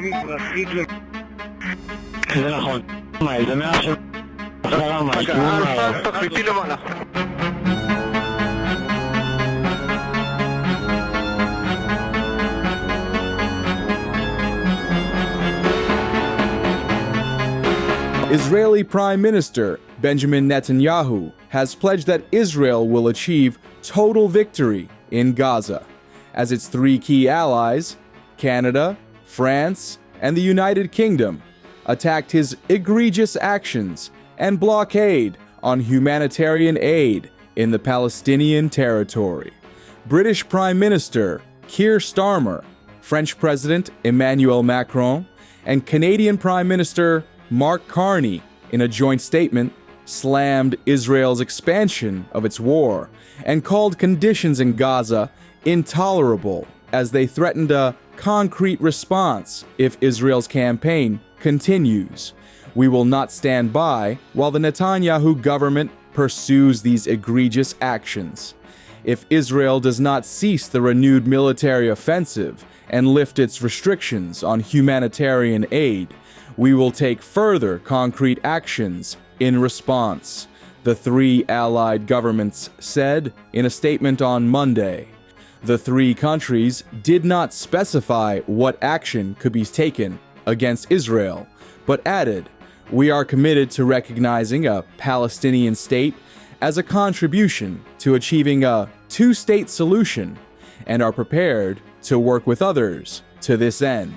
לדרום להפריד זה נכון. מה, איזה 100 של... רגע, אלפא, תקפיצי למעלה. Israeli Prime Minister Benjamin Netanyahu has pledged that Israel will achieve total victory in Gaza, as its three key allies, Canada, France, and the United Kingdom, attacked his egregious actions and blockade on humanitarian aid in the Palestinian territory. British Prime Minister Keir Starmer, French President Emmanuel Macron, and Canadian Prime Minister Mark Carney, in a joint statement, slammed Israel's expansion of its war and called conditions in Gaza intolerable as they threatened a concrete response if Israel's campaign continues. We will not stand by while the Netanyahu government pursues these egregious actions. If Israel does not cease the renewed military offensive and lift its restrictions on humanitarian aid, we will take further concrete actions in response, the three allied governments said in a statement on Monday. The three countries did not specify what action could be taken against Israel, but added, "We are committed to recognizing a Palestinian state as a contribution to achieving a two-state solution and are prepared to work with others to this end."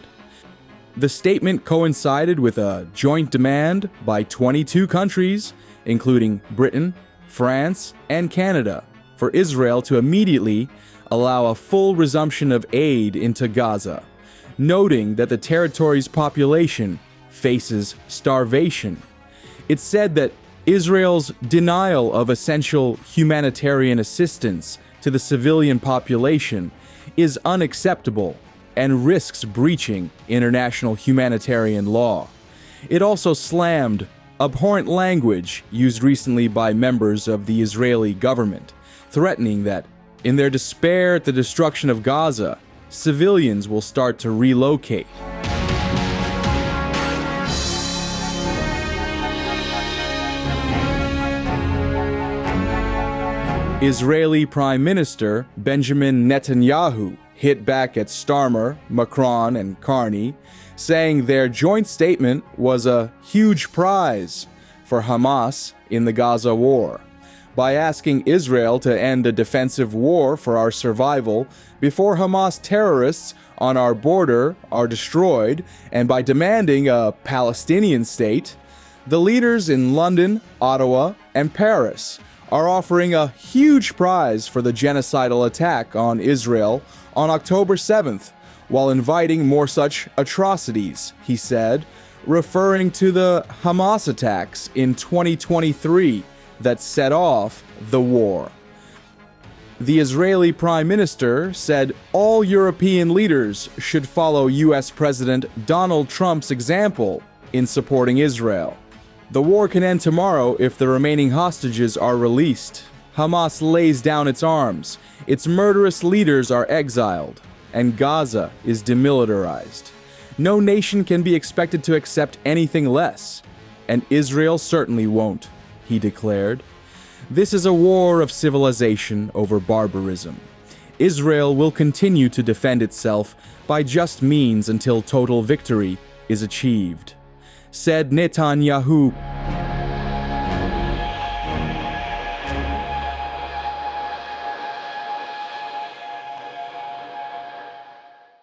The statement coincided with a joint demand by 22 countries, including Britain, France, and Canada, for Israel to immediately allow a full resumption of aid into Gaza, noting that the territory's population faces starvation. It said that Israel's denial of essential humanitarian assistance to the civilian population is unacceptable and risks breaching international humanitarian law. It also slammed abhorrent language used recently by members of the Israeli government, threatening that, in their despair at the destruction of Gaza, civilians will start to relocate. Israeli Prime Minister Benjamin Netanyahu hit back at Starmer, Macron, and Carney, saying their joint statement was a huge prize for Hamas in the Gaza war, by asking Israel to end a defensive war for our survival before Hamas terrorists on our border are destroyed, and by demanding a Palestinian state. The leaders in London, Ottawa, and Paris are offering a huge prize for the genocidal attack on Israel on October 7th, while inviting more such atrocities, he said, referring to the Hamas attacks in 2023 that set off the war. The Israeli Prime Minister said all European leaders should follow US President Donald Trump's example in supporting Israel. The war can end tomorrow if the remaining hostages are released. Hamas lays down its arms, its murderous leaders are exiled, and Gaza is demilitarized. No nation can be expected to accept anything less, and Israel certainly won't, he declared. This is a war of civilization over barbarism. Israel will continue to defend itself by just means until total victory is achieved, said Netanyahu